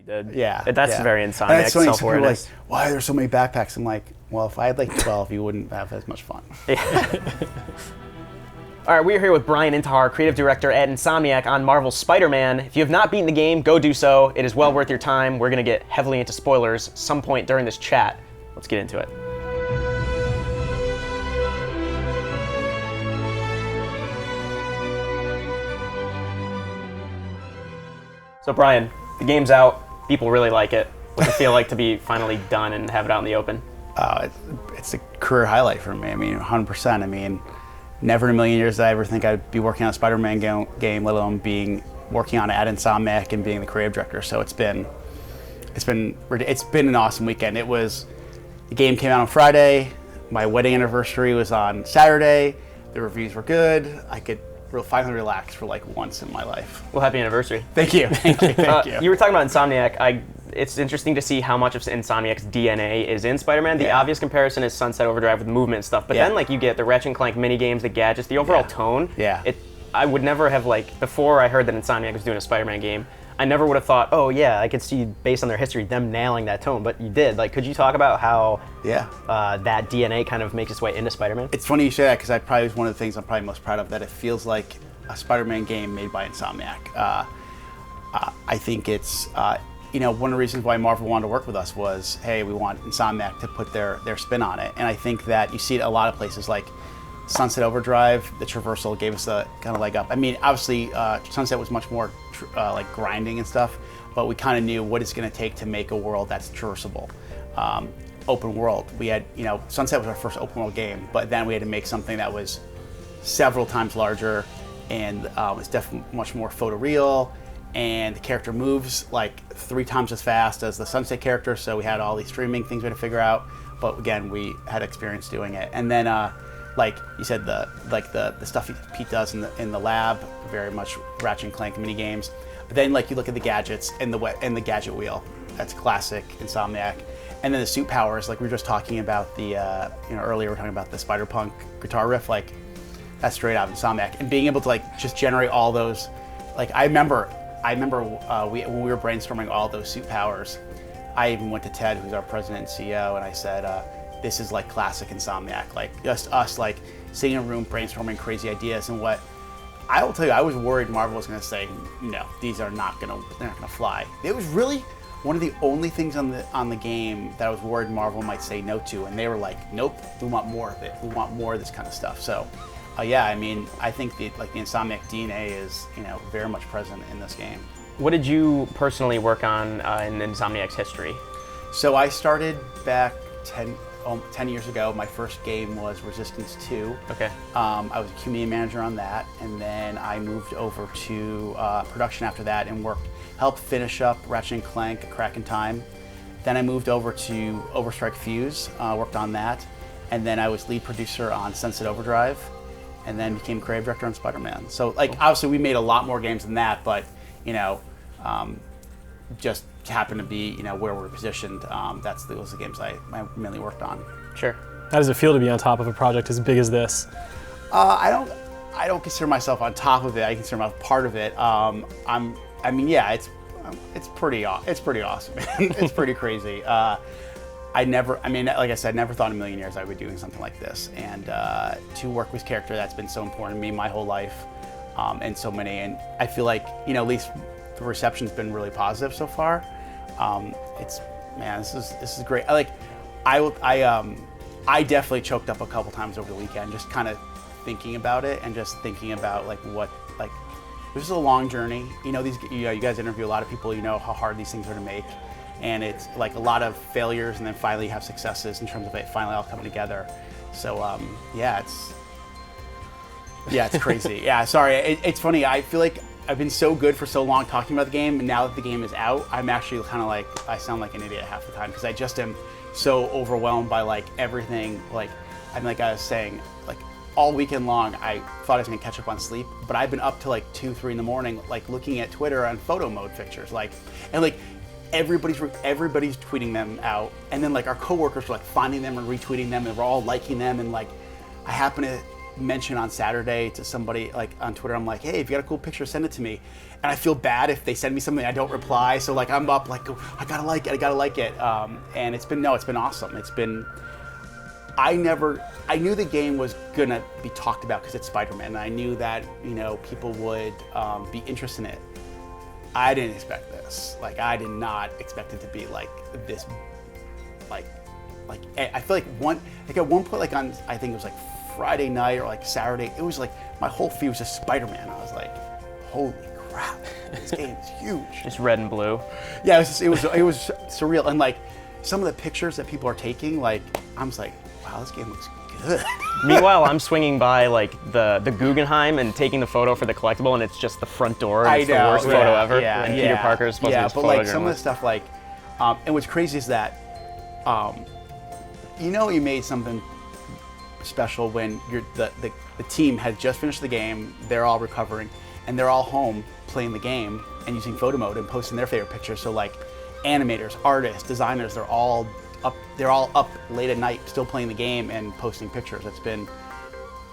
did. Yeah. That's very And Insomniac it's funny, some people are like, self-awareness. why are there so many backpacks? I'm like, well, if I had like 12, you wouldn't have as much fun. All right, we're here with Bryan Intihar, creative director at Insomniac on Marvel's Spider-Man. If you have not beaten the game, go do so. It is well worth your time. We're going to get heavily into spoilers some point during this chat. Let's get into it. So Bryan, the game's out. People really like it. What's it feel like to be finally done and have it out in the open? It's a career highlight for me. I mean, 100%. I mean, never in a million years did I ever think I'd be working on a Spider-Man game, let alone working on it at Insomniac and being the creative director. So it's been an awesome weekend. The game came out on Friday. My wedding anniversary was on Saturday. The reviews were good. I could finally relax for like once in my life. Well, happy anniversary. Thank you. Thank you. You were talking about Insomniac. It's interesting to see how much of Insomniac's DNA is in Spider-Man. The obvious comparison is Sunset Overdrive with movement and stuff, but then like you get the Ratchet and Clank mini games, the gadgets, the overall tone. Yeah. I would never have before I heard that Insomniac was doing a Spider-Man game, I never would have thought, oh yeah, I could see based on their history them nailing that tone, but you did. Like, could you talk about how that DNA kind of makes its way into Spider-Man? It's funny you say that because I probably was one of the things I'm probably most proud of, that it feels like a Spider-Man game made by Insomniac. I think it's one of the reasons why Marvel wanted to work with us was, hey, we want Insomniac to put their spin on it, and I think that you see it a lot of places like Sunset Overdrive. The Traversal gave us a kind of leg up. I mean, obviously, Sunset was much more like grinding and stuff, but we kind of knew what it's going to take to make a world that's traversable. Open world. We had, Sunset was our first open world game, but then we had to make something that was several times larger and was definitely much more photoreal, and the character moves like 3 times as fast as the Sunset character, so we had all these streaming things we had to figure out, but again, we had experience doing it. And then like you said, the stuff Pete does in the lab, very much Ratchet and Clank mini games. But then like you look at the gadgets and the gadget wheel, that's classic Insomniac. And then the suit powers, like we were just talking about the earlier we were talking about the Spider-Punk guitar riff, like that's straight out of Insomniac. And being able to like just generate all those, like I remember when we were brainstorming all those suit powers, I even went to Ted, who's our president and CEO, and I said, this is like classic Insomniac, like just us like sitting in a room brainstorming crazy ideas. And what I will tell you, I was worried Marvel was going to say, no, they're not going to fly. It was really one of the only things on the game that I was worried Marvel might say no to, and they were like, nope, we want more of it. We want more of this kind of stuff. So I mean, I think the Insomniac DNA is very much present in this game. What did you personally work on in Insomniac's history? So I started back 10 years ago. My first game was Resistance 2. Okay. I was a community manager on that, and then I moved over to production after that and helped finish up Ratchet and Clank: A Crack in Time. Then I moved over to Overstrike Fuse, worked on that, and then I was lead producer on Sunset Overdrive, and then became creative director on Spider-Man. So like obviously we made a lot more games than that, but just happened to be where we're positioned. Those are the games I mainly worked on. Sure. How does it feel to be on top of a project as big as this? I don't consider myself on top of it. I consider myself part of it. It's pretty awesome. It's pretty crazy. Like I said, never thought in a million years I would be doing something like this. And to work with a character that's been so important to me my whole life, and so many. And I feel like at least the reception's been really positive so far. This is great. I definitely choked up a couple times over the weekend, just kind of thinking about it and just thinking about this is a long journey. You guys interview a lot of people. You know how hard these things are to make, and it's like a lot of failures, and then finally you have successes in terms of it finally all coming together. So it's crazy. Yeah, sorry. It's funny. I feel like I've been so good for so long talking about the game, and now that the game is out, I'm actually kind of like, I sound like an idiot half the time because I just am so overwhelmed by like everything. Like I was saying, like all weekend long, I thought I was gonna catch up on sleep, but I've been up to like 2, 3 in the morning, like looking at Twitter on photo mode pictures, everybody's tweeting them out, and then like our coworkers were like finding them and retweeting them, and we're all liking them, and like I happen to mention on Saturday to somebody like on Twitter, I'm like, hey, if you got a cool picture, send it to me. And I feel bad if they send me something I don't reply. So like I'm up like, I gotta like it. And it's been awesome. I knew the game was gonna be talked about because it's Spider-Man, and I knew that people would be interested in it. I didn't expect this. Like I did not expect it to be like this. Like I feel like at one point, like on I think it was like Friday night or like Saturday, it was like my whole feed was just Spider-Man. I was like, holy crap, this game is huge. Just red and blue. Yeah, it was surreal, and like some of the pictures that people are taking, like I'm just like, wow, this game looks good. Meanwhile, I'm swinging by like the Guggenheim and taking the photo for the collectible, and it's just the front door, and it's the worst photo ever. Yeah, and Peter Parker is supposed to be this but like some of the stuff, like, and what's crazy is that, you made something special when the team had just finished the game, they're all recovering, and they're all home playing the game and using photo mode and posting their favorite pictures. So like animators, artists, designers, they're all up late at night still playing the game and posting pictures.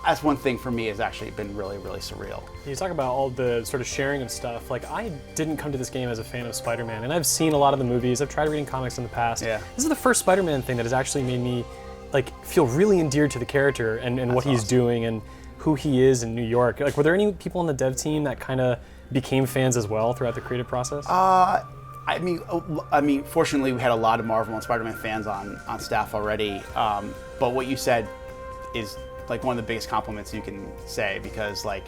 That's one thing for me has actually been really, really surreal. You talk about all the sort of sharing of stuff. Like, I didn't come to this game as a fan of Spider-Man, and I've seen a lot of the movies. I've tried reading comics in the past. Yeah. This is the first Spider-Man thing that has actually made me like feel really endeared to the character and what he's doing and who he is in New York. Like, were there any people on the dev team that kind of became fans as well throughout the creative process? I mean, fortunately, we had a lot of Marvel and Spider-Man fans on staff already. But what you said is like one of the biggest compliments you can say, because like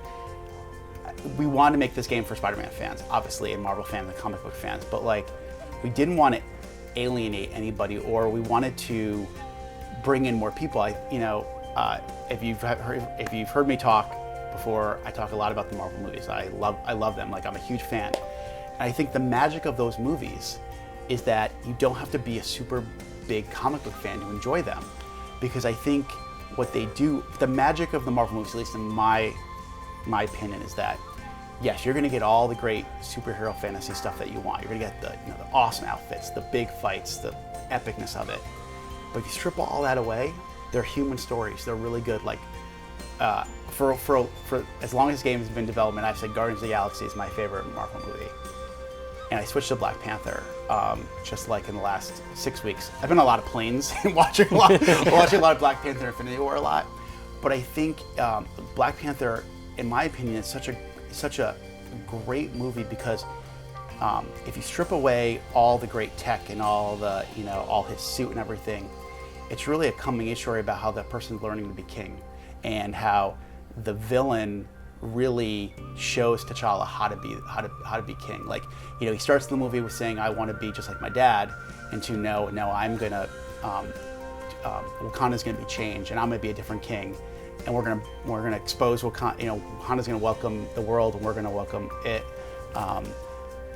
we wanted to make this game for Spider-Man fans, obviously, and Marvel fans and comic book fans. But like we didn't want to alienate anybody, or we wanted to bring in more people. If you've heard me talk before, I talk a lot about the Marvel movies. I love them. Like I'm a huge fan. And I think the magic of those movies is that you don't have to be a super big comic book fan to enjoy them. Because I think what they do, the magic of the Marvel movies, at least in my opinion, is that yes, you're gonna get all the great superhero fantasy stuff that you want. You're gonna get the awesome outfits, the big fights, the epicness of it. But if you strip all that away, they're human stories. They're really good. Like for as long as this game has been in development, I've said Guardians of the Galaxy is my favorite Marvel movie. And I switched to Black Panther just like in the last 6 weeks. I've been on a lot of planes and watching a lot of Black Panther Infinity War a lot. But I think Black Panther, in my opinion, is such a great movie because if you strip away all the great tech and all the all his suit and everything, it's really a coming-age story about how that person's learning to be king, and how the villain really shows T'Challa how to be king. Like he starts the movie with saying, "I want to be just like my dad," and to no, I'm gonna Wakanda's gonna be changed, and I'm gonna be a different king, and we're gonna expose Wakanda. Wakanda's gonna welcome the world, and we're gonna welcome it.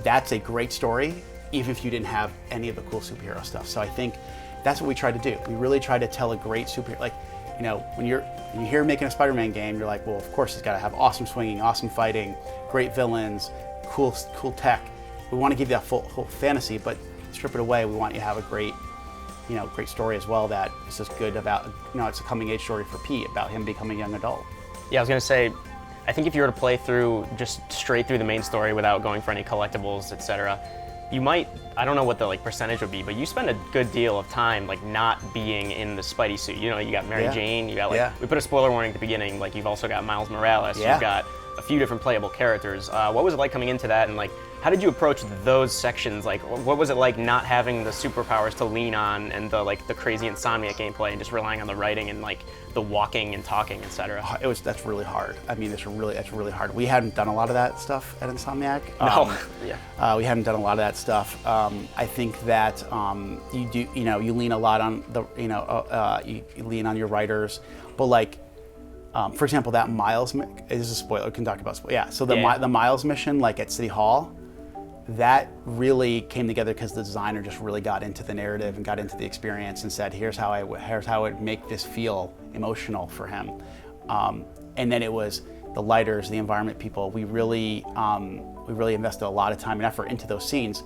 That's a great story, even if you didn't have any of the cool superhero stuff. So I think that's what we tried to do. We really tried to tell a great superhero. Like, when you hear making a Spider-Man game, you're like, well, of course it's got to have awesome swinging, awesome fighting, great villains, cool tech. We want to give you that whole fantasy, but strip it away. We want you to have a great story as well that is just good about, it's a coming-age story for Pete about him becoming a young adult. Yeah, I was gonna say, I think if you were to play through just straight through the main story without going for any collectibles, etc., you might, I don't know what the percentage would be, but you spend a good deal of time not being in the Spidey suit. You got Mary Jane, you got we put a spoiler warning at the beginning, you've also got Miles Morales, you've got a few different playable characters. What was it like coming into that, and how did you approach those sections? What was it like not having the superpowers to lean on, and the crazy Insomniac gameplay, and just relying on the writing and the walking and talking, etc.? That's really hard. I mean, that's really hard. We hadn't done a lot of that stuff at Insomniac. We hadn't done a lot of that stuff. I think that you lean a lot on you lean on your writers, but for example, that Miles, this is a spoiler, we can talk about spoiler. Yeah, so the Miles mission, at City Hall, that really came together because the designer just really got into the narrative and got into the experience and said, here's how I would make this feel emotional for him. And then it was the lighters, the environment people. We really invested a lot of time and effort into those scenes.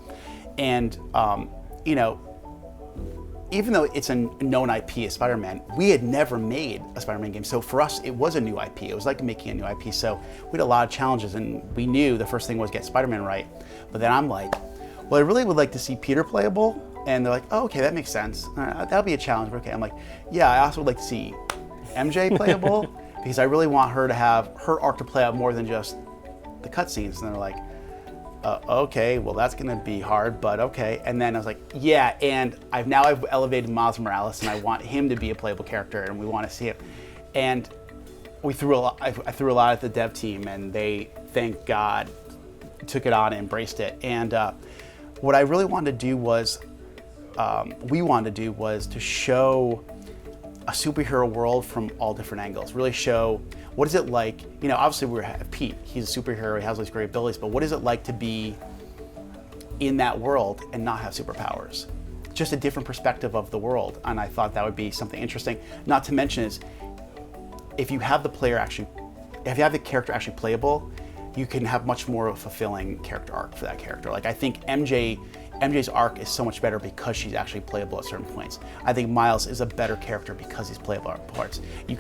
And, even though it's a known IP as Spider-Man, we had never made a Spider-Man game. So for us, it was a new IP. It was like making a new IP. So we had a lot of challenges, and we knew the first thing was get Spider-Man right. But then I'm like, well, I really would like to see Peter playable. And they're like, oh, okay, that makes sense. That'll be a challenge, but okay. I'm like, yeah, I also would like to see MJ playable because I really want her to have her arc to play out more than just the cutscenes. And they're like, okay, well, that's gonna be hard, but okay. And then I was like, yeah, and I've elevated Miles Morales, and I want him to be a playable character, and we want to see him. And we threw a lot. I threw a lot at the dev team, and they, thank God, took it on and embraced it. And what I really wanted to do was, we wanted to do was to show a superhero world from all different angles. Really show what is it like. You know, obviously we have Pete. He's a superhero. He has all these great abilities. But what is it like to be in that world and not have superpowers? Just a different perspective of the world. And I thought that would be something interesting. Not to mention is, if you have the character actually playable, you can have much more of a fulfilling character arc for that character. Like I think MJ's arc is so much better because she's actually playable at certain points. I think Miles is a better character because he's playable at parts. You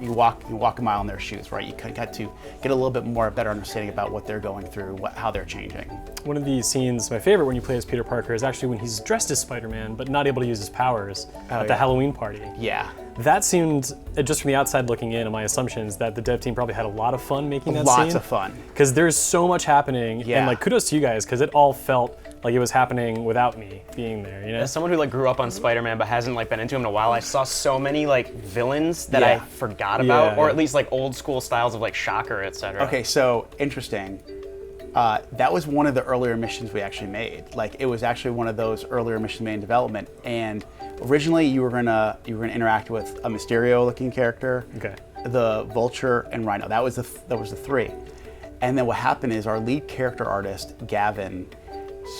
walk a mile in their shoes, right? You get to get a little bit more better understanding about what they're going through, how they're changing. One of the scenes, my favorite when you play as Peter Parker, is actually when he's dressed as Spider-Man but not able to use his powers at the Halloween party. Yeah. That seemed, just from the outside looking in, my assumptions that the dev team probably had a lot of fun making that scene. Lots of fun. Because there's so much happening, and like kudos to you guys, because it all felt like it was happening without me being there, you know? As someone who like grew up on Spider-Man but hasn't like been into him in a while, I saw so many like villains that I forgot about, or at least like old school styles of like Shocker, etc. Okay, so interesting. That was one of the earlier missions we actually made. Like it was actually one of those earlier missions made in development. And originally you were gonna interact with a Mysterio-looking character, the Vulture, and Rhino. That was the three. And then what happened is our lead character artist Gavin,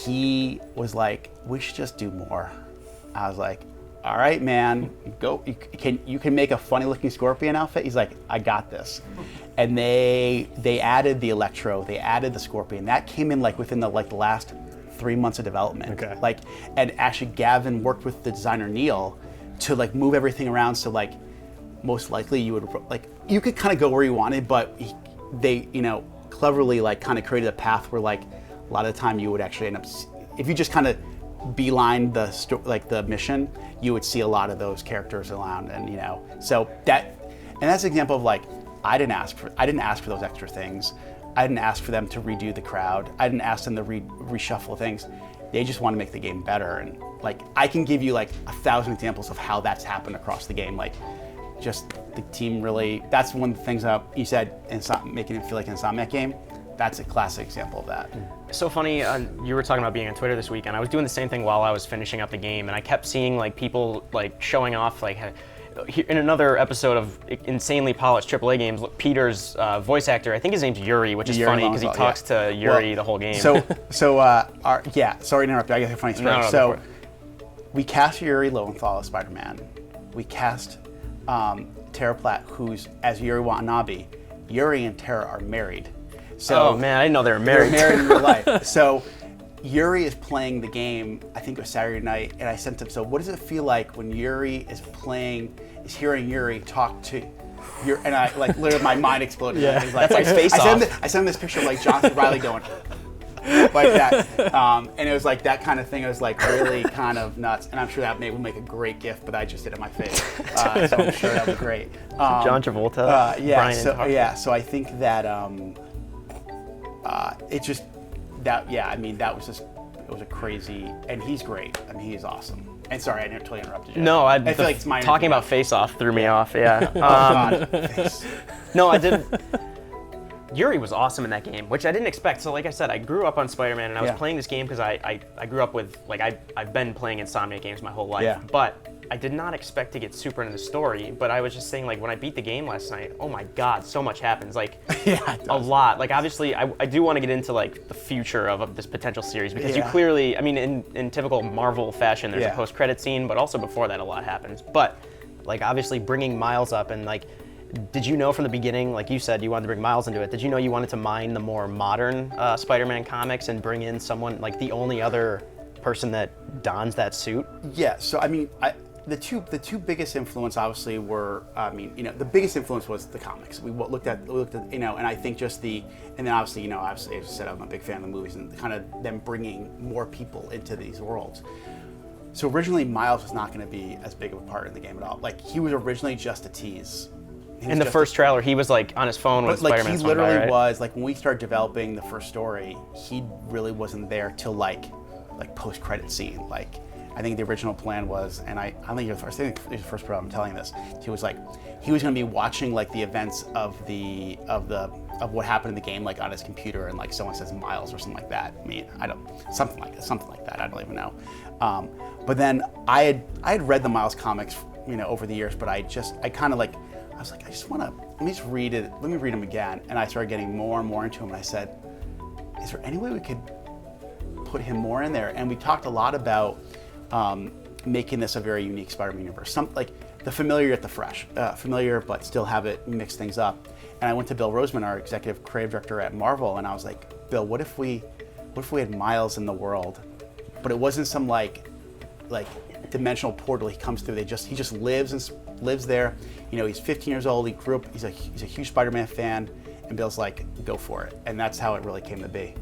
he was like, we should just do more. I was like, all right, man, go. You can make a funny-looking Scorpion outfit. He's like, I got this. And they added the Electro, they added the Scorpion. That came in like within the last 3 months of development. Okay. Like, and actually Gavin worked with the designer Neil to like move everything around. So like, most likely you would like you could kind of go where you wanted, but they cleverly like kind of created a path where like a lot of the time you would actually end up, if you just kind of beeline the mission, you would see a lot of those characters around, and so that's an example of like I didn't ask for those extra things. I didn't ask for them to redo the crowd. I didn't ask them to reshuffle things. They just want to make the game better, and like I can give you like 1,000 examples of how that's happened across the game. Like just the team really. That's one of the things that you said, making it feel like an Insomniac game. That's a classic example of that. So funny, you were talking about being on Twitter this week, and I was doing the same thing while I was finishing up the game, and I kept seeing like people like showing off like in another episode of insanely polished AAA games, Peter's voice actor, I think his name's Yuri, which is funny because he talks to Yuri the whole game. Sorry to interrupt you, I got a funny story. So we cast Yuri Lowenthal as Spider-Man. We cast Tara Platt, who's as Yuri Watanabe. Yuri and Tara are married. So, oh man, I didn't know they were married. They're married in real life. So Yuri is playing the game, I think it was Saturday night, and I sent him, so what does it feel like when Yuri is hearing Yuri talk to Yuri, and I like literally my mind exploded. Yeah. Like, that's like Face Off. I sent him this picture of like Jonathan Riley going like that, and it was like that kind of thing. It was like really kind of nuts, and I'm sure that would make a great gift, but I just did it in my face, so I'm sure that would be great. John Travolta, Bryan Intihar. So I think that it just it was a crazy, and he's great. I mean, he is awesome. And sorry, I totally interrupted you. No, I feel like it's my talking about Face Off threw me off. Yeah. Oh God. No, I didn't. Yuri was awesome in that game, which I didn't expect. So like I said, I grew up on Spider-Man, and I was playing this game because I grew up with, like, I've been playing Insomniac games my whole life. But I did not expect to get super into the story, but I was just saying, like, when I beat the game last night, oh my God, so much happens. Like, a lot. Like, obviously, I do want to get into, like, the future of this potential series, because you clearly, I mean, in typical Marvel fashion, there's a post-credit scene, but also before that, a lot happens. But, like, obviously, bringing Miles up and, like, did you know from the beginning, like you said, you wanted to bring Miles into it, did you know you wanted to mine the more modern Spider-Man comics and bring in someone, like, the only other person that dons that suit? Yeah. So I mean, the two biggest influence obviously were, the biggest influence was the comics. We looked at, and I think and then obviously, as I said, I'm a big fan of the movies and kind of them bringing more people into these worlds. So originally, Miles was not going to be as big of a part in the game at all. Like, he was originally just a tease. In the first trailer, he was like on his phone with Spider-Man. He literally was like, when we started developing the first story, he really wasn't there till like post-credit scene. Like, I think the original plan was, and I think it's the first part I'm telling this. He was going to be watching like the events of what happened in the game, like on his computer, and like someone says Miles or something like that. I mean, something like that. I don't even know. But then I had read the Miles comics, over the years, but I was like, let me just read it. Let me read them again. And I started getting more and more into him. And I said, is there any way we could put him more in there? And we talked a lot about making this a very unique Spider-Man universe. Like the familiar yet the fresh. Familiar, but still have it mix things up. And I went to Bill Roseman, our executive creative director at Marvel, and I was like, Bill, what if we had Miles in the world, but it wasn't some like dimensional portal he comes through. He just lives there. He's 15 years old. He grew up. He's a huge Spider-Man fan, and Bill's like, go for it. And that's how it really came to be.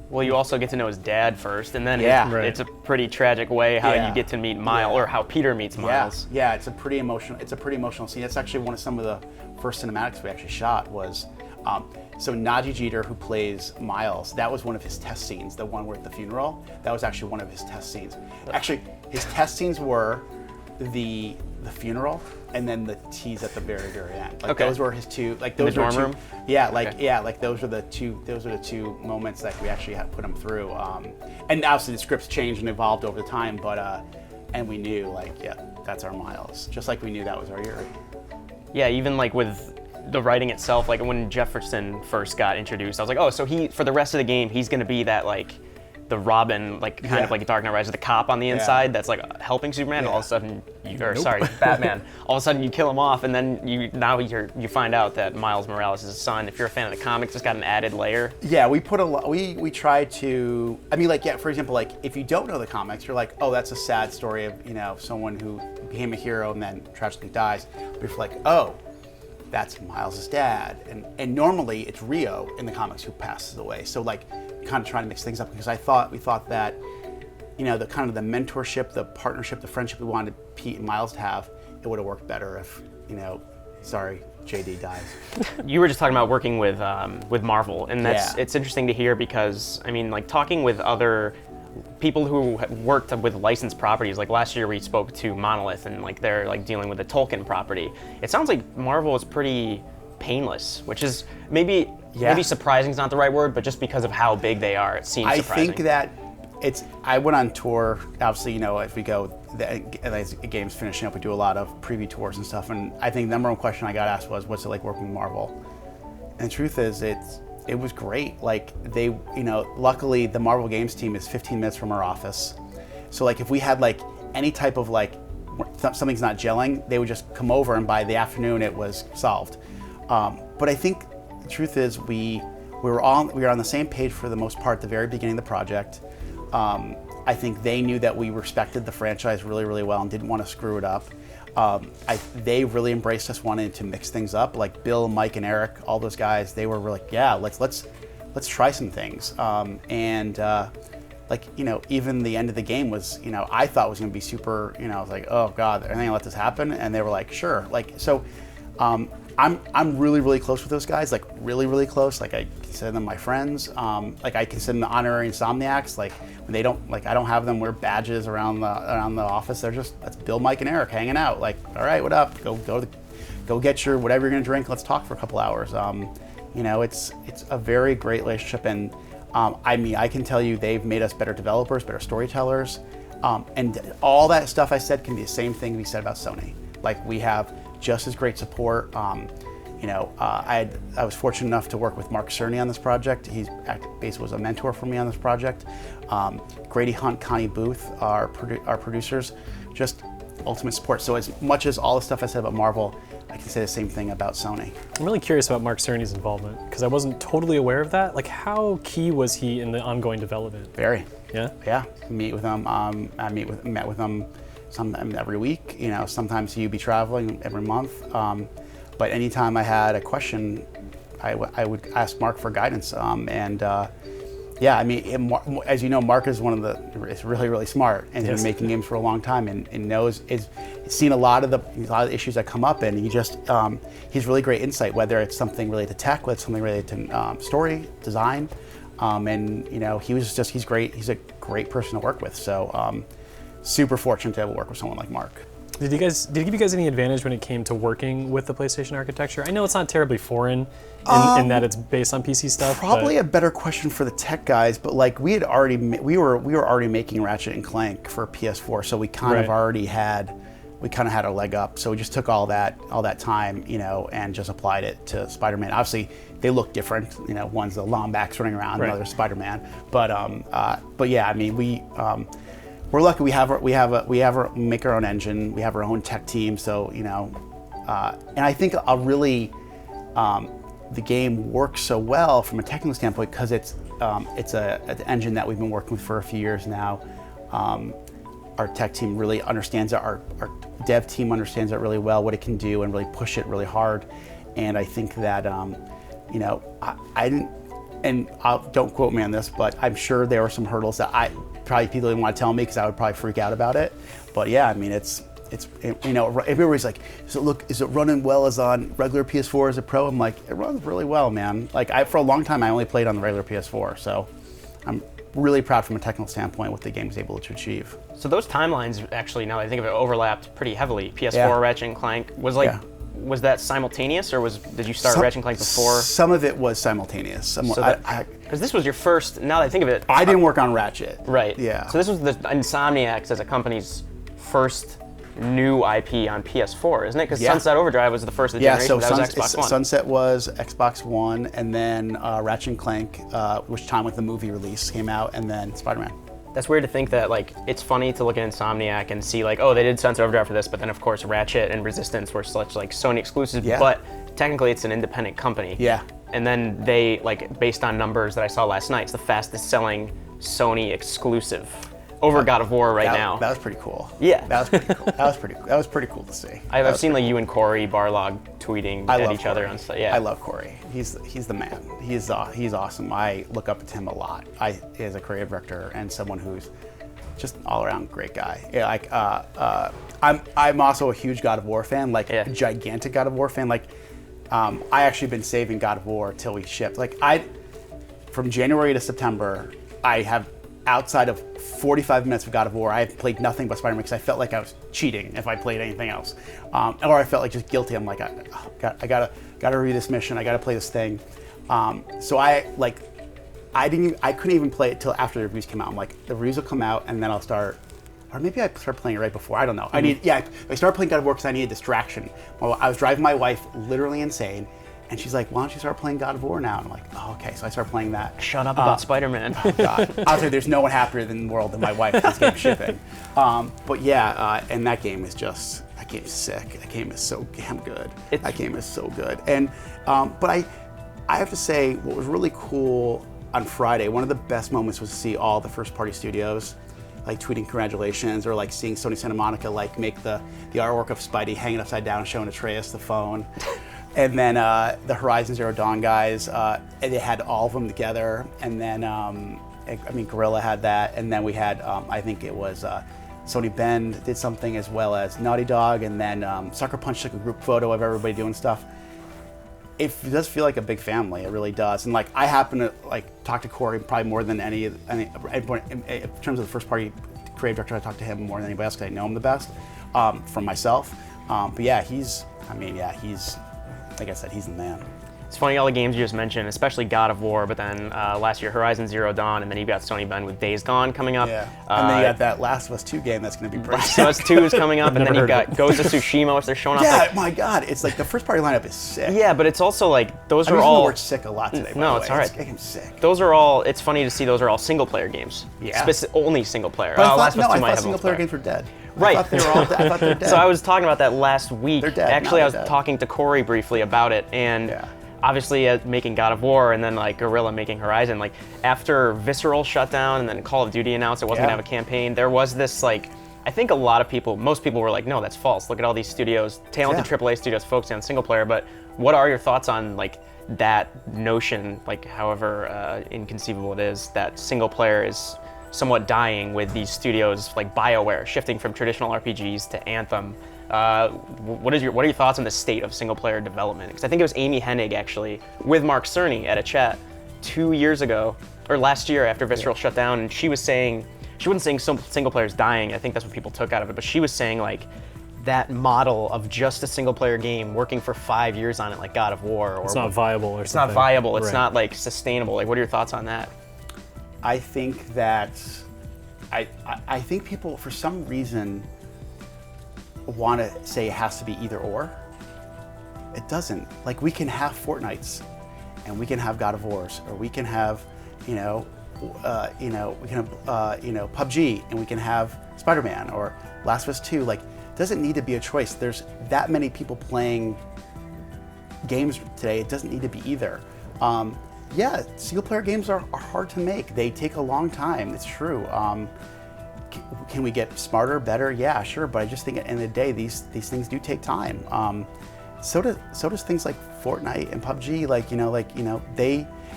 Well, you also get to know his dad first, and then Right. It's a pretty tragic way how you get to meet Miles, or how Peter meets Miles. Yeah, it's a pretty emotional scene. It's actually some of the first cinematics we actually shot was. So Najee Jeter, who plays Miles, that was one of his test scenes. The one where at the funeral, that was actually one of his test scenes. Actually, his test scenes were the funeral and then the tease at the very end. Like those were his two. Like those in the were dorm room. Yeah, like those were the two moments that we actually had put him through. And obviously the scripts changed and evolved over the time, but and we knew that's our Miles, just like we knew that was our Yuri. Yeah, even like with the writing itself, like when Jefferson first got introduced, I was like, oh, so for the rest of the game, he's gonna be that like the Robin, like kind of like Dark Knight Rises, the cop on the inside that's like helping Superman, and all of a sudden, Batman. All of a sudden you kill him off, and then you find out that Miles Morales is his son. If you're a fan of the comics, it's got an added layer. Yeah, we put we try to. I mean, for example, if you don't know the comics, you're like, oh, that's a sad story of someone who became a hero and then tragically dies. But if you're like, oh, that's Miles' dad, and normally it's Rio in the comics who passes away. So kind of trying to mix things up, because we thought that the kind of the mentorship, the partnership, the friendship we wanted Pete and Miles to have, it would have worked better if sorry, JD dies. You were just talking about working with Marvel, and it's interesting to hear, because I mean, like talking with other people who worked with licensed properties, like last year we spoke to Monolith, and like they're like dealing with the Tolkien property. It sounds like Marvel is pretty painless, which is maybe surprising is not the right word, but just because of how big they are, it seems surprising. I think that I went on tour, obviously, if we go, as the game's finishing up, we do a lot of preview tours and stuff, and I think the number one question I got asked was, what's it like working with Marvel? And the truth is, it was great. Like luckily the Marvel Games team is 15 minutes from our office. So if we had any type of something's not gelling, they would just come over, and by the afternoon it was solved. But I think the truth is we were on the same page for the most part at the very beginning of the project. I think they knew that we respected the franchise really, really well and didn't want to screw it up. They really embraced us wanting to mix things up. Like Bill, Mike, and Eric, all those guys, they were like, yeah, let's try some things. Even the end of the game was, I thought was going to be super. I was like, oh God, are they going to let this happen? And they were like, sure. I'm really, really close with those guys. Really, really close. I consider them my friends. I consider them the honorary Insomniacs. When they don't, I don't have them wear badges around the office. They're just, that's Bill, Mike, and Eric hanging out. All right, what up? Go get your whatever you're gonna drink. Let's talk for a couple hours. It's a very great relationship, and I can tell you they've made us better developers, better storytellers, and all that stuff I said can be the same thing we said about Sony. We have just as great support. I was fortunate enough to work with Mark Cerny on this project. He basically was a mentor for me on this project. Grady Hunt, Connie Booth, our producers, just ultimate support. So as much as all the stuff I said about Marvel, I can say the same thing about Sony. I'm really curious about Mark Cerny's involvement, because I wasn't totally aware of that. How key was he in the ongoing development? Very. Yeah. Yeah, meet with them. Met with them every week. You know, sometimes he'd be traveling every month. But anytime I had a question, I would ask Mark for guidance. Yeah, I mean, as you know, Mark is is really, really smart, and he's been making games for a long time, and he's seen a lot of the issues that come up, and he's really great insight, whether it's something related to tech, whether it's something related to story, design, and you know, he's great. He's a great person to work with. So super fortunate to be able to work with someone like Mark. Did it give you guys any advantage when it came to working with the PlayStation architecture? I know it's not terribly foreign in that it's based on PC stuff. Probably a better question for the tech guys, but like we were already making Ratchet and Clank for PS4, so we kind of had a leg up. So we just took all that time, you know, and just applied it to Spider-Man. Obviously, they look different. You know, one's the Lombax running around, the other's Spider-Man. But yeah, I mean, we're lucky. We make our own engine. We have our own tech team. So you know, and I think the game works so well from a technical standpoint because it's an engine that we've been working with for a few years now. Our tech team really understands it. Our dev team understands it really well, what it can do, and really push it really hard. And I think that you know, I didn't. And don't quote me on this, but I'm sure there were some hurdles that probably people didn't want to tell me because I would probably freak out about it. But yeah, I mean, it's you know, everybody's like, is it running well as on regular PS4 as a Pro? I'm like, it runs really well, man. Like for a long time, I only played on the regular PS4, so I'm really proud from a technical standpoint what the game was able to achieve. So those timelines actually, now that I think of it, overlapped pretty heavily. PS4, Ratchet and Clank was that simultaneous, or did you start Ratchet and Clank before? Some of it was simultaneous. Because this was your first. Now that I think of it, I didn't work on Ratchet. Right. Yeah. So this was the Insomniac as a company's first new IP on PS4, isn't it? Because Sunset Overdrive was the first of the generation. So that was Xbox One. Sunset was Xbox One, and then Ratchet and Clank, which time with the movie release came out, and then Spider-Man. That's weird to think that, like, it's funny to look at Insomniac and see, like, oh, they did Sunset Overdrive for this, but then, of course, Ratchet and Resistance were such, like, Sony exclusives, but technically it's an independent company. Yeah. And then they, like, based on numbers that I saw last night, it's the fastest selling Sony exclusive over God of War now. That was pretty cool. Yeah. That was pretty cool. That was pretty cool to see. I've seen, like, you and Corey Barlog tweeting at each other on stuff. Yeah. I love Corey. He's the man. He's awesome. I look up to him a lot. As a creative director and someone who's just an all-around great guy. Yeah, like I'm also a huge God of War fan, like a gigantic God of War fan. Like I actually been saving God of War till we shipped. Like from January to September, I have, outside of 45 minutes of God of War, I have played nothing but Spider-Man because I felt like I was cheating if I played anything else, or I felt like just guilty. I'm like, I gotta read this mission. I gotta play this thing. So I couldn't even play it till after the reviews came out. I'm like, the reviews will come out and then I'll start, or maybe I start playing it right before. I don't know. I started playing God of War because I needed distraction. I was driving my wife literally insane. And she's like, why don't you start playing God of War now? And I'm like, oh, okay. So I started playing that. Shut up about Spider-Man. Oh, God. I'll tell you, there's no one happier in the world than my wife this game shipping. But yeah, and that game is sick. That game is so damn good. That game is so good. And but I have to say, what was really cool on Friday, one of the best moments was to see all the first-party studios like tweeting congratulations, or like seeing Sony Santa Monica like make the artwork of Spidey hanging upside down, showing Atreus the phone. And then the Horizon Zero Dawn guys, they had all of them together. And then, Guerrilla had that. And then we had, I think it was Sony Bend did something, as well as Naughty Dog. And then Sucker Punch took a group photo of everybody doing stuff. It does feel like a big family. It really does. And like, I happen to like talk to Corey probably more than any in terms of the first party creative director. I talk to him more than anybody else because I know him the best from myself. But yeah, he's like I said, he's the man. It's funny, all the games you just mentioned, especially God of War, but then last year Horizon Zero Dawn, and then you've got Sony Bend with Days Gone coming up. Yeah. And then you got that Last of Us 2 game that's going to be pretty Last of Us 2 is coming up, and then you've got Ghost of Tsushima, which they're showing off. Yeah, like, my God, it's like the first party lineup is sick. Yeah, but it's also like, those are I'm all... using the word sick a lot today, No, by it's the way. all right. It's sick. Those are all, it's funny to see those are all single player games. Yeah. Only single player. But Last of Us 2 might I have thought single player games were dead. Right. I thought they were dead. So I was talking about that last week. They're dead. Actually, I was They're dead. talking to Corey briefly about it, and obviously making God of War, and then like Guerrilla making Horizon. Like after Visceral shut down, and then Call of Duty announced it wasn't gonna have a campaign, there was this like, I think a lot of people, most people were like, no, that's false. Look at all these studios, talented AAA studios focusing on single player. But what are your thoughts on like that notion, like however inconceivable it is, that single player is somewhat dying with these studios like BioWare shifting from traditional RPGs to Anthem? What are your thoughts on the state of single player development? Because I think it was Amy Hennig actually with Mark Cerny at a chat 2 years ago, or last year after Visceral shut down, and she was saying, she wasn't saying single player's dying, I think that's what people took out of it, but she was saying like that model of just a single player game working for 5 years on it like God of War, or it's not viable or it's something. not viable, it's not like sustainable. Like what are your thoughts on that? I think that I think people for some reason want to say it has to be either or. It doesn't. Like we can have Fortnites, and we can have God of Wars, or we can have, we can have, PUBG, and we can have Spider-Man or Last of Us 2. Like, it doesn't need to be a choice. There's that many people playing games today. It doesn't need to be either. Yeah, single player games are hard to make. They take a long time, it's true. Can we get smarter, better? Yeah, sure, but I just think at the end of the day, these things do take time. So does things like Fortnite and PUBG,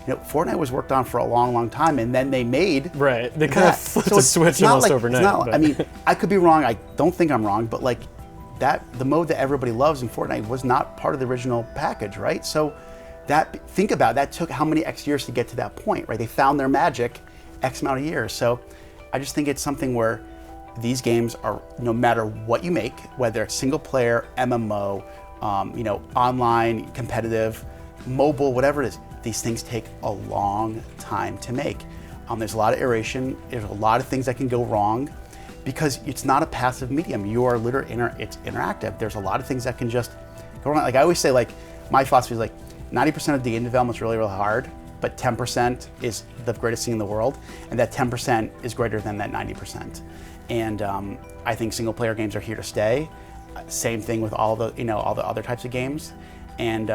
Fortnite was worked on for a long, long time, and then they made They kind of flipped the switch almost overnight. I mean, I could be wrong. I don't think I'm wrong, but like the mode that everybody loves in Fortnite was not part of the original package, right? So think about that took how many X years to get to that point, right? They found their magic X amount of years. So I just think it's something where these games are, no matter what you make, whether it's single player, MMO, online, competitive, mobile, whatever it is, these things take a long time to make. There's a lot of iteration. There's a lot of things that can go wrong because it's not a passive medium. You are literally it's interactive. There's a lot of things that can just go wrong. Like I always say, like my philosophy is like 90% of the game development is really, really hard, but 10% is the greatest thing in the world, and that 10% is greater than that 90%. And I think single player games are here to stay. Same thing with all the other types of games. And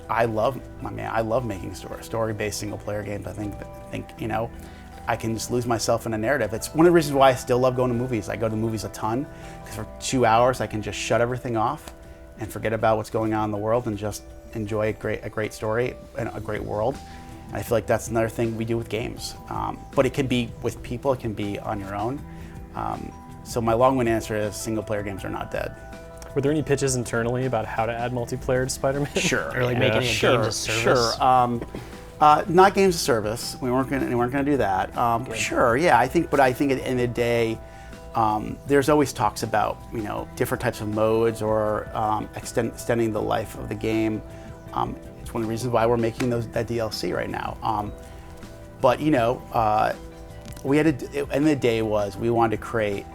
I love making story-based single player games. I think I can just lose myself in a narrative. It's one of the reasons why I still love going to movies. I go to movies a ton because for 2 hours I can just shut everything off and forget about what's going on in the world and just enjoy a great story and a great world. And I feel like that's another thing we do with games. But it can be with people, it can be on your own. So my long-winded answer is single player games are not dead. Were there any pitches internally about how to add multiplayer to Spider-Man? Sure. Or like making it games as service? Sure. Not games as service. We weren't gonna do that. Sure. Yeah. I think at the end of the day, there's always talks about different types of modes or extending the life of the game. It's one of the reasons why we're making that DLC right now. But we had at the end of the day we wanted to create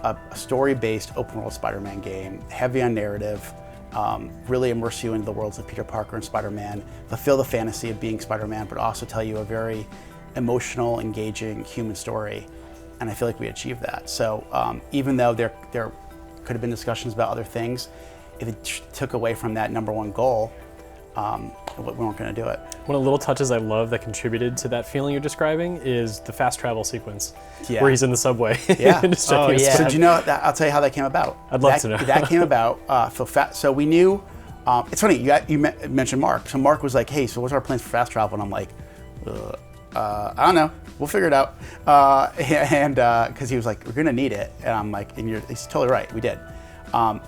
a story-based open-world Spider-Man game, heavy on narrative, really immerse you into the worlds of Peter Parker and Spider-Man, fulfill the fantasy of being Spider-Man, but also tell you a very emotional, engaging human story. And I feel like we achieved that. So even though there could have been discussions about other things, if it took away from that number one goal, we weren't going to do it. One of the little touches I love that contributed to that feeling you're describing is the fast travel sequence, where he's in the subway. Yeah. So do you know? I'll tell you how that came about. I'd love to know. That came about. So we knew. It's funny you mentioned Mark. So Mark was like, "Hey, so what's our plans for fast travel?" And I'm like, "I don't know. We'll figure it out." And because he was like, "We're going to need it," and I'm like, he's totally right. We did.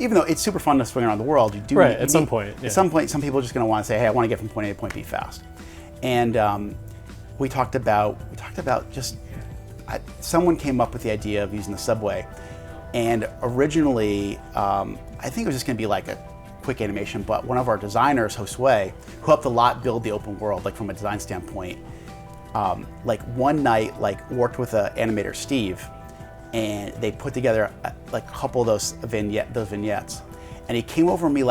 Even though it's super fun to swing around the world, at some point. At some point, some people are just going to want to say, "Hey, I want to get from point A to point B fast." And we talked about just someone came up with the idea of using the subway, and originally I think it was just going to be like a quick animation. But one of our designers, Josue, who helped a lot build the open world, like from a design standpoint, like one night, worked with an animator, Steve. And they put together a couple of those vignettes, and he came over to me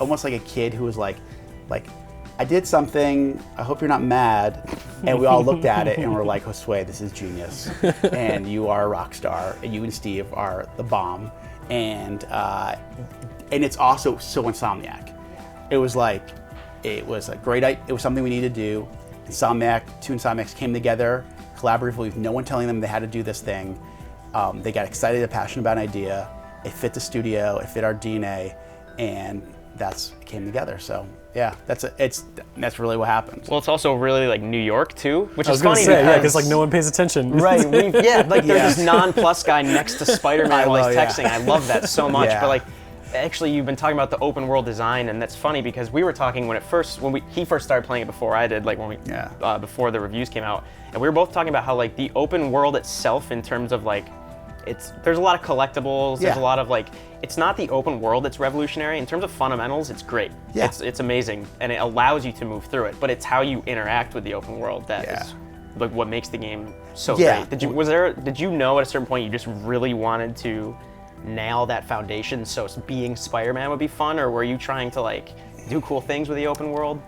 almost like a kid who was like, I did something. I hope you're not mad. And we all looked at it and were like, Josue, this is genius, and you are a rock star, and you and Steve are the bomb, and it's also so Insomniac. It was like It was a great idea. It was something we needed to do. Two Insomniacs came together collaboratively with no one telling them they had to do this thing. They got excited and passionate about an idea. It fit the studio, it fit our DNA, and it came together. So yeah, that's really what happened. Well, it's also really like New York too, which I is was gonna funny say, because like no one pays attention. Right. There's this non-plus guy next to Spider-Man while he's texting. I love that so much. Yeah. But like, actually, you've been talking about the open world design, and that's funny because we were talking he first started playing it before I did, like before the reviews came out, and we were both talking about how like the open world itself, in terms of like, there's a lot of collectibles. There's a lot of like, it's not the open world that's revolutionary. In terms of fundamentals, it's great. Yeah. It's amazing, and it allows you to move through it. But it's how you interact with the open world that is like what makes the game so great. Did you know at a certain point you just really wanted to nail that foundation, so being Spider-Man would be fun, or were you trying to like do cool things with the open world?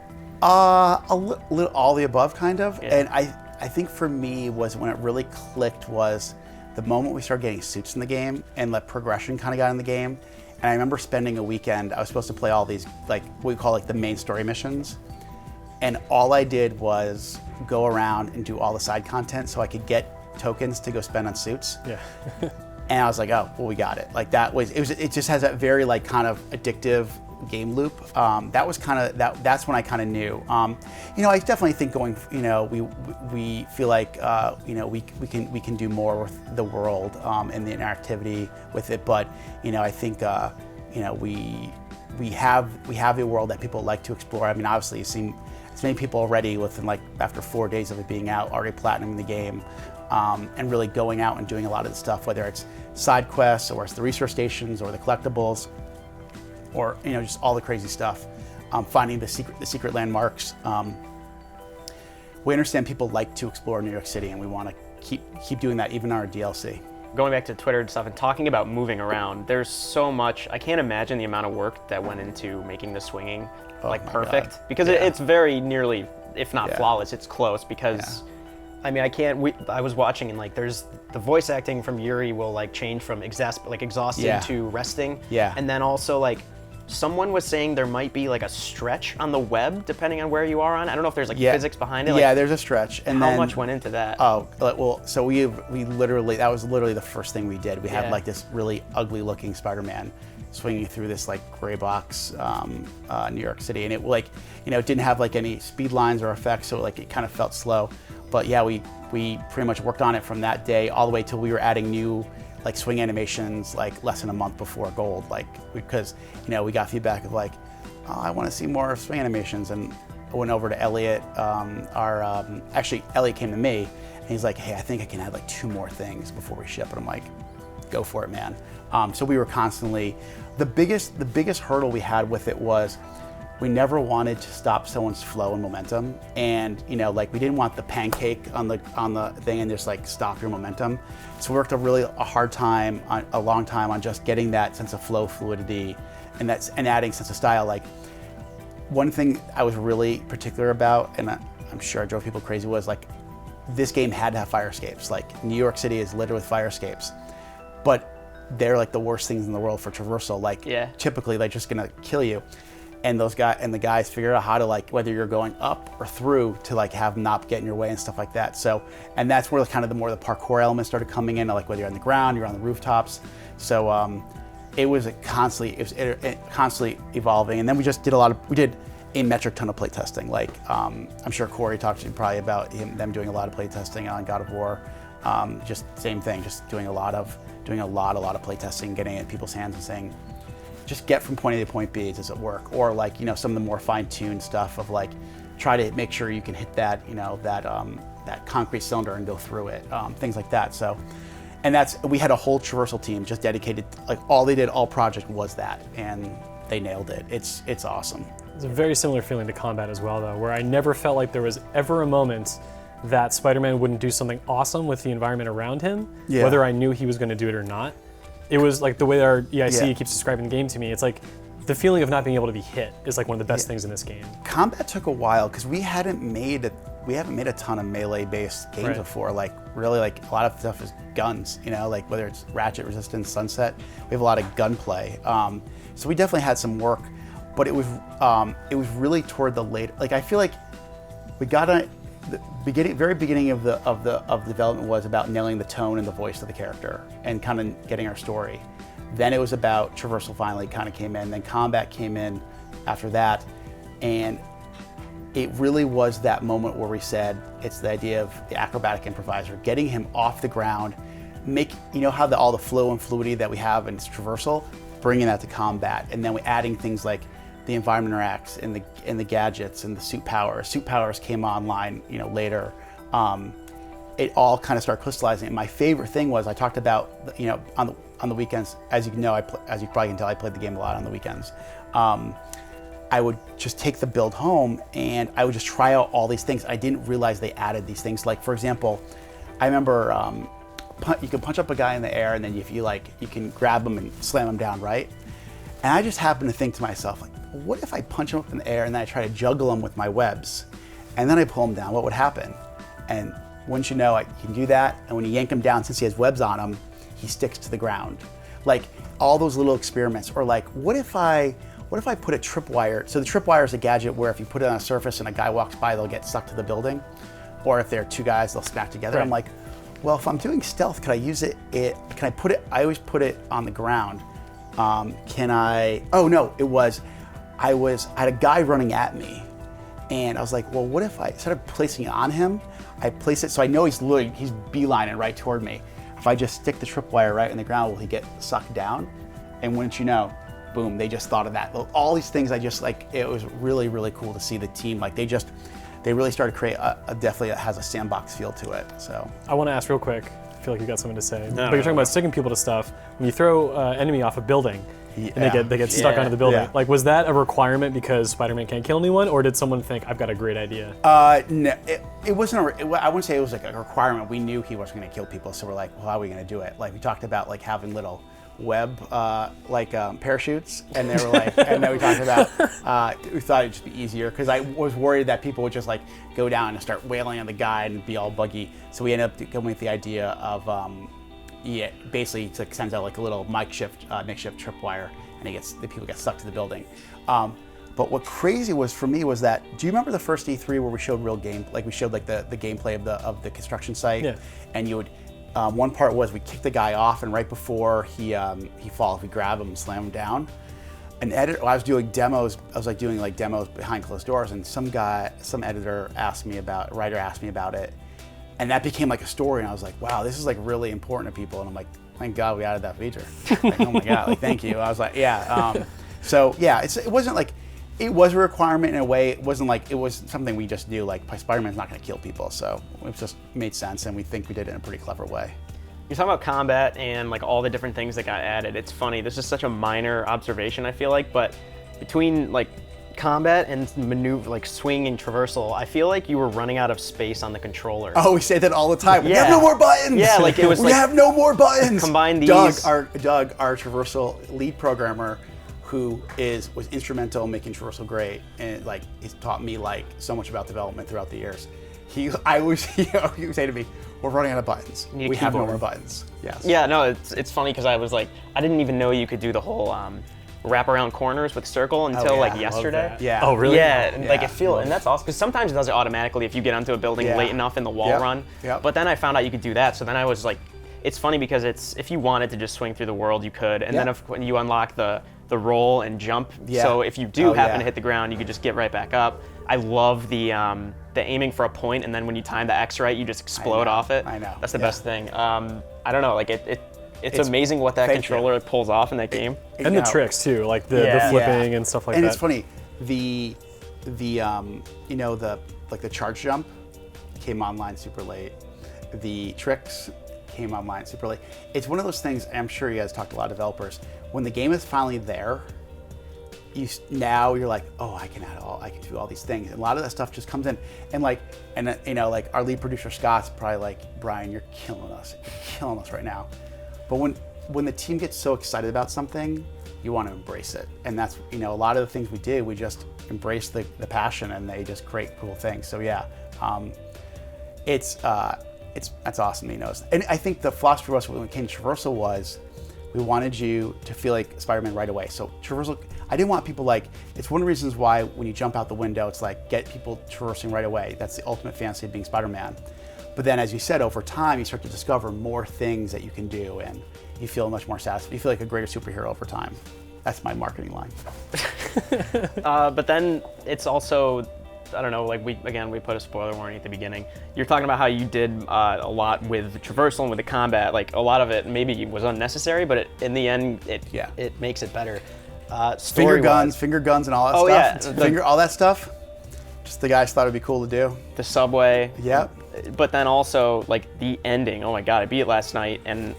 All the above, kind of. Yeah. And I think for me was when it really clicked was the moment we started getting suits in the game and the progression kind of got in the game. And I remember spending a weekend, I was supposed to play all these, like what we call like the main story missions. And all I did was go around and do all the side content so I could get tokens to go spend on suits. Yeah. And I was like, oh, well, we got it. Like it just has that very like kind of addictive game loop. That's when I kind of knew. I definitely think going, we feel like, we can do more with the world and the interactivity with it. But, I think, we have a world that people like to explore. I mean, obviously you've seen as many people already within like after 4 days of it being out, already platinuming the game. And really going out and doing a lot of the stuff, whether it's side quests or it's the resource stations or the collectibles, or just all the crazy stuff, finding the secret landmarks. We understand people like to explore New York City, and we want to keep doing that even on our DLC. Going back to Twitter and stuff and talking about moving around, there's so much. I can't imagine the amount of work that went into making the swinging perfect, God. because it's very nearly, if not flawless, it's close because. Yeah. I mean, I was watching, and like, there's the voice acting from Yuri will like change from exhausted to resting. Yeah. And then also like, someone was saying there might be like a stretch on the web depending on where you are on. I don't know if there's like physics behind it. Like, yeah, there's a stretch. And how much went into that? Oh, well, so we literally, that was literally the first thing we did. We had like this really ugly looking Spider-Man swinging through this like gray box, New York City, and it like, it didn't have like any speed lines or effects, so like it kind of felt slow. But yeah, we pretty much worked on it from that day all the way till we were adding new like swing animations like less than a month before Gold, like because we got feedback of like, oh, I want to see more swing animations, and I went over to Elliot. Actually, Elliot came to me and he's like, hey, I think I can add like 2 more things before we ship, and I'm like, go for it, man. So we were constantly, the biggest hurdle we had with it was we never wanted to stop someone's flow and momentum, and like we didn't want the pancake on the thing and just like stop your momentum. So we worked a long time on just getting that sense of flow, fluidity, and adding sense of style. Like one thing I was really particular about, and I'm sure I drove people crazy, was like this game had to have fire escapes. Like New York City is littered with fire escapes, but they're like the worst things in the world for traversal. Like typically they're just gonna kill you. And the guys figured out how to like, whether you're going up or through, to like have them not get in your way and stuff like that. So, and that's where kind of the parkour elements started coming in, like whether you're on the ground, you're on the rooftops. So it was constantly evolving. And then we did a metric ton of play-testing. Like I'm sure Corey talked to you probably about them doing a lot of play-testing on God of War. Just same thing, just doing a lot of play-testing, getting it in people's hands and saying, just get from point A to point B, does it work? Or like, some of the more fine-tuned stuff of like, try to make sure you can hit that, that concrete cylinder and go through it, things like that. So, and we had a whole traversal team just dedicated, like all project was that, and they nailed it. It's awesome. It's a very similar feeling to combat as well, though, where I never felt like there was ever a moment that Spider-Man wouldn't do something awesome with the environment around him, whether I knew he was going to do it or not. It was like the way that our EIC keeps describing the game to me. It's like the feeling of not being able to be hit is like one of the best things in this game. Combat took a while because we haven't made a ton of melee-based games before. Like really, like a lot of stuff is guns. Like whether it's Ratchet, Resistance, Sunset, we have a lot of gunplay. So we definitely had some work. but it was really toward the late. Like I feel like we got the very beginning of the development was about nailing the tone and the voice of the character and kind of getting our story. Then it was about Traversal finally kind of came in. Then combat came in after that, and it really was that moment where we said it's the idea of the acrobatic improviser, getting him off the ground, how all the flow and fluidity that we have in Traversal, bringing that to combat, and then we adding things like the environment interacts and the gadgets and the suit powers. Suit powers came online, later. It all kind of started crystallizing. And my favorite thing was I talked about, on the weekends, as you know, as you probably can tell, I played the game a lot on the weekends. I would just take the build home and I would just try out all these things. I didn't realize they added these things. Like, for example, I remember you can punch up a guy in the air, and then if you you can grab him and slam him down, right? And I just happened to think to myself, like, what if I punch him up in the air and then I try to juggle him with my webs, and then I pull him down? What would happen? And wouldn't you know, you can do that, and when you yank him down, since he has webs on him, he sticks to the ground. Like all those little experiments. Or like, what if I put a tripwire? So the tripwire is a gadget where if you put it on a surface and a guy walks by, they'll get stuck to the building. Or if there are two guys, they'll smack together. Right. I'm like, well, if I'm doing stealth, can I use it? Can I put it? I always put it on the ground. Can I? Oh no, I had a guy running at me, and I was like, well, what if I, instead of placing it on him, I place it so I know he's beelining right toward me. If I just stick the tripwire right in the ground, will he get sucked down? And wouldn't you know, boom, they just thought of that. All these things, it was really, really cool to see the team. Like they really started to create definitely has a sandbox feel to it. So I want to ask real quick. I feel like you got something to say. No, but you're talking about sticking people to stuff. When you throw enemy off a building, and they get stuck onto the building. Yeah. Like, was that a requirement because Spider-Man can't kill anyone, or did someone think, I've got a great idea? No, it wasn't. I wouldn't say it was like a requirement. We knew he wasn't going to kill people, so we're like, well, how are we going to do it? Like we talked about like having little web parachutes, and they were like, and then we talked about we thought it'd just be easier because I was worried that people would just like go down and start wailing on the guy and be all buggy. So we ended up going with the idea of basically it sends out like a little makeshift tripwire, and the people get stuck to the building. But what crazy was for me was that, do you remember the first E3 where we showed real game, like we showed like the gameplay of the construction site? Yeah. And you would, one part was we kicked the guy off, and right before he falls, we grab him and slam him down. An editor, I was doing demos behind closed doors, and some editor asked me about it, and that became like a story, and I was like, wow, this is like really important to people, and I'm like, thank God we added that feature. Like, oh my God, like thank you. I was like, yeah. So yeah, it wasn't like, it was a requirement in a way. It wasn't like, it was something we just knew, like Spider-Man's not going to kill people, so it just made sense, and we think we did it in a pretty clever way. You're talking about combat and like all the different things that got added. It's funny, this is such a minor observation, I feel like, but between like combat and maneuver, like swing and traversal, I feel like you were running out of space on the controller. Oh, we say that all the time. We Yeah. have no more buttons. Yeah, like it was we like, have no more buttons. combine these. Doug, our traversal lead programmer, who was instrumental in making traversal great, and like he's taught me like so much about development throughout the years. He would say to me, "We're running out of buttons. We have no more buttons." Yes. Yeah, no, it's funny because I was like, I didn't even know you could do the whole wrap around corners with circle until like yesterday. that. Yeah. Oh, really? Yeah, and like Yeah. it feels, and that's awesome because sometimes it does it automatically if you get onto a building Yeah. late enough in the wall Yep. run. Yep. But then I found out you could do that, so then I was like, it's funny because if you wanted to just swing through the world, you could, and then Yep. when you unlock the roll and jump, Yeah. so if you do happen yeah. to hit the ground, you could just get right back up. I love the aiming for a point, and then when you time the X right, you just explode know, off it. I know, That's the yeah. best thing. I don't know, like it's amazing what that thank controller pulls off in that game. And the tricks too, like the Yeah. flipping and stuff like And that. it's funny, the charge jump came online super late. The tricks came online super late. It's one of those things, I'm sure you guys talked to a lot of developers, when the game is finally there, you're like, oh, I can do all these things. And a lot of that stuff just comes in. And like our lead producer Scott's probably like, Bryan, you're killing us right now. But when the team gets so excited about something, you want to embrace it. And that's, a lot of the things we did, we just embrace the passion, and they just create cool things. So yeah, that's awesome, And I think the philosophy for us when it came to Traversal was, we wanted you to feel like Spider-Man right away. So Traversal, I didn't want people like, it's one of the reasons why when you jump out the window, it's like get people traversing right away. That's the ultimate fantasy of being Spider-Man. But then, as you said, over time, you start to discover more things that you can do, and you feel much more satisfied. You feel like a greater superhero over time. That's my marketing line. But then it's also, I don't know, like we put a spoiler warning at the beginning. You're talking about how you did a lot with Traversal and with the combat. Like a lot of it maybe was unnecessary, but in the end, it makes it better. Finger guns and all that stuff. Yeah, all that stuff. Just the guys thought it'd be cool to do. The subway. Yep. But then also like the ending. Oh my God, I beat it last night, and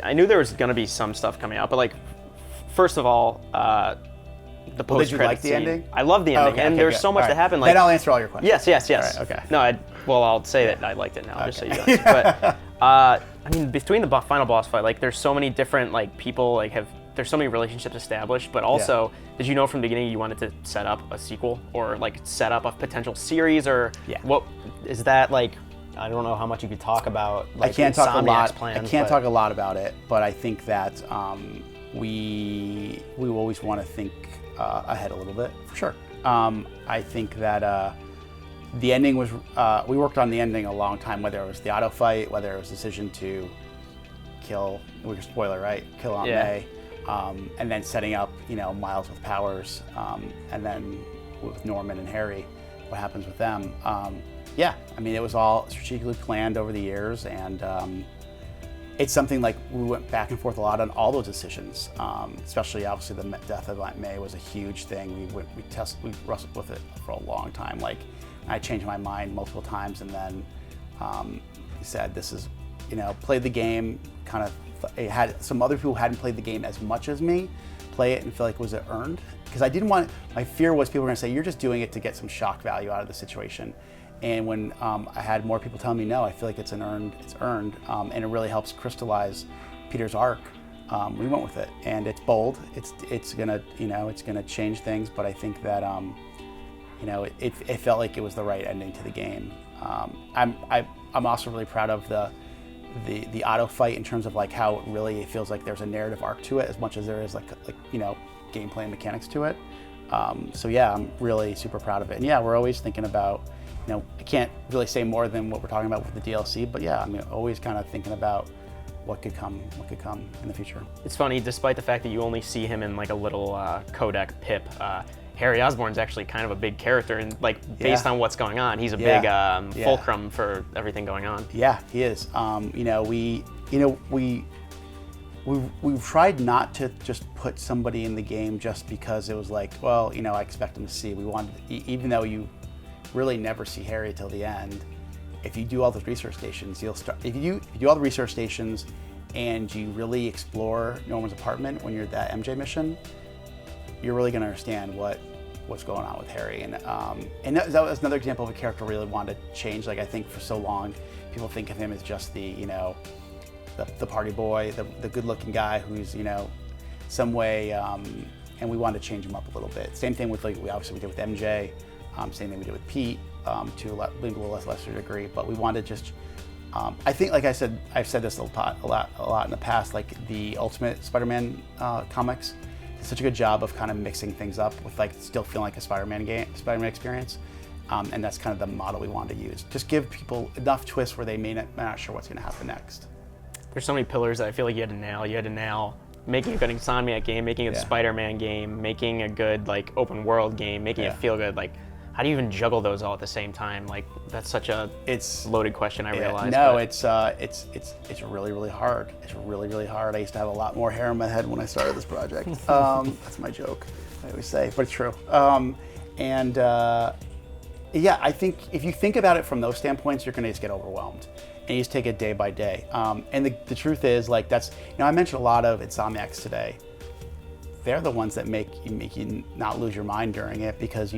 I knew there was gonna be some stuff coming out. But like, first of all, the post-credit did you like the scene. ending? I love the ending, and there's so much that happened. Like, then I'll answer all your questions. Yes. All right, okay. No, I'll say that I liked it now, just so you guys. But I mean, between the final boss fight, like, there's so many different like people like there's so many relationships established. But also, did you know from the beginning you wanted to set up a sequel or like set up a potential series or what is that like? I don't know how much you could talk about. Like, I can't talk a lot. Plans, I can't talk a lot about it, but I think that we always want to think ahead a little bit, for sure. I think that the ending was, we worked on the ending a long time, whether it was the auto fight, whether it was the decision to kill, we can spoiler, right? Kill Aunt May, and then setting up, Miles with powers, and then with Norman and Harry, what happens with them. I mean, it was all strategically planned over the years, and it's something like we went back and forth a lot on all those decisions, especially obviously the death of Aunt May was a huge thing. We wrestled with it for a long time. Like, I changed my mind multiple times, and then said, this is, played the game, kind of, it had some other people who hadn't played the game as much as me play it and feel like was it earned? Because I didn't want, my fear was people were gonna say, you're just doing it to get some shock value out of the situation. And when I had more people telling me no, I feel like it's earned, and it really helps crystallize Peter's arc. We went with it, and it's bold. It's gonna it's gonna change things, but I think that it felt like it was the right ending to the game. I'm also really proud of the auto fight in terms of like how it feels like there's a narrative arc to it as much as there is like gameplay and mechanics to it. So yeah, I'm really super proud of it. And yeah, we're always thinking about. I can't really say more than what we're talking about with the DLC, but yeah, I mean, always kind of thinking about what could come in the future. It's funny, despite the fact that you only see him in like a little codec pip, Harry Osborn's actually kind of a big character, and like based on what's going on, he's a big fulcrum for everything going on. Yeah, he is. We've tried not to just put somebody in the game just because it was like, well, I expect them to see. We wanted, even though you really never see Harry till the end. If you do all those research stations, you'll start. If you do all the research stations, and you really explore Norman's apartment when you're at that MJ mission, you're really going to understand what's going on with Harry. And that was another example of a character I really wanted to change. Like, I think for so long, people think of him as just the the party boy, the good-looking guy who's some way, and we wanted to change him up a little bit. Same thing with we did with MJ. Same thing we did with Pete, to a lesser degree, but we wanted just, I think, like I said, I've said this a lot in the past, like the Ultimate Spider-Man comics did such a good job of kind of mixing things up with still feeling like a Spider-Man experience, and that's kind of the model we wanted to use. Just give people enough twists where they may not sure what's going to happen next. There's so many pillars that I feel like you had to nail. You had to nail making a good Insomniac game, making a Spider-Man game, making a good open world game, making it feel good. How do you even juggle those all at the same time? That's such a loaded question, I realize. No, it's really, really hard. It's really, really hard. I used to have a lot more hair in my head when I started this project. That's my joke, I always say, but it's true. I think if you think about it from those standpoints, you're gonna just get overwhelmed. And you just take it day by day. And the truth is, that's, I mentioned a lot of Insomniacs today. They're the ones that make you not lose your mind during it, because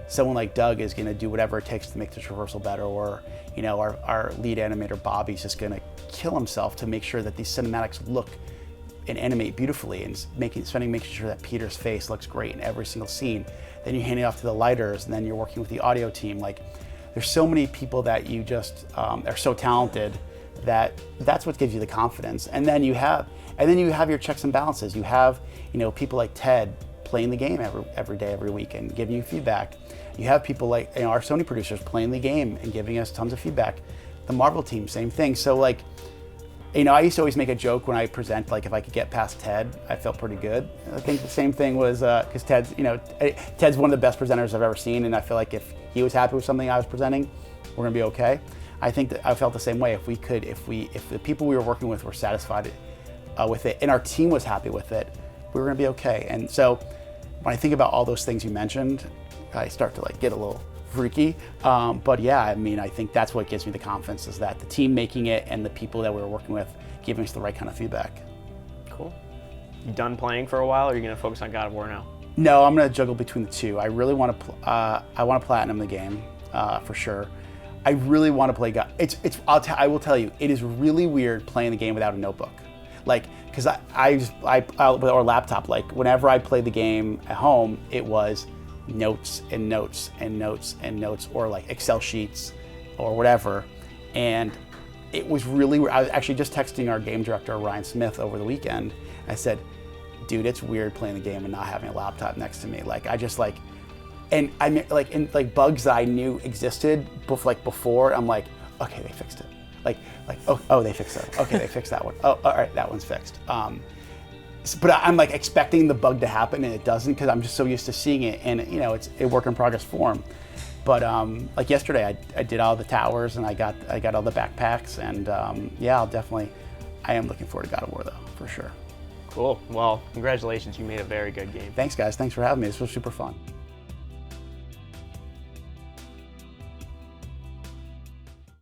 someone like Doug is going to do whatever it takes to make the traversal better, or our lead animator Bobby's just going to kill himself to make sure that these cinematics look and animate beautifully, and making sure that Peter's face looks great in every single scene. Then you hand it off to the lighters, and then you're working with the audio team. There's so many people that you just are so talented that's what gives you the confidence. And then you have your checks and balances. You have people like Ted playing the game every day, every week, and giving you feedback. You have people like our Sony producers playing the game and giving us tons of feedback. The Marvel team, same thing. So like, I used to always make a joke when I present, like if I could get past Ted, I felt pretty good. I think the same thing was, because Ted's one of the best presenters I've ever seen, and I feel like if he was happy with something I was presenting, we're gonna be okay. I think that I felt the same way. If the people we were working with were satisfied with it, and our team was happy with it, we were gonna be okay. And so when I think about all those things you mentioned, I start to like get a little freaky. But yeah, I mean, I think that's what gives me the confidence, is that the team making it and the people that we were working with giving us the right kind of feedback. Cool. You done playing for a while, or are you gonna focus on God of War now? No, I'm gonna juggle between the two. I really want to. I want to platinum the game for sure. I really want to play God. I will tell you, it is really weird playing the game without a notebook. Like, because or laptop. Like, whenever I played the game at home, it was notes and notes and notes and notes, or like Excel sheets or whatever. And it was really weird. I was actually just texting our game director, Ryan Smith, over the weekend. I said, dude, it's weird playing the game and not having a laptop next to me. Like, I just like, and I mean, like bugs that I knew existed before, I'm like, okay, they fixed it. Like, oh, they fixed that. Okay, they fixed that one. Oh, all right, that one's fixed. But I'm like expecting the bug to happen, and it doesn't, because I'm just so used to seeing it, and it's a work in progress form. But like yesterday, I did all the towers, and I got all the backpacks, and yeah, I am looking forward to God of War though, for sure. Cool. Well, congratulations, you made a very good game. Thanks, guys. Thanks for having me. This was super fun.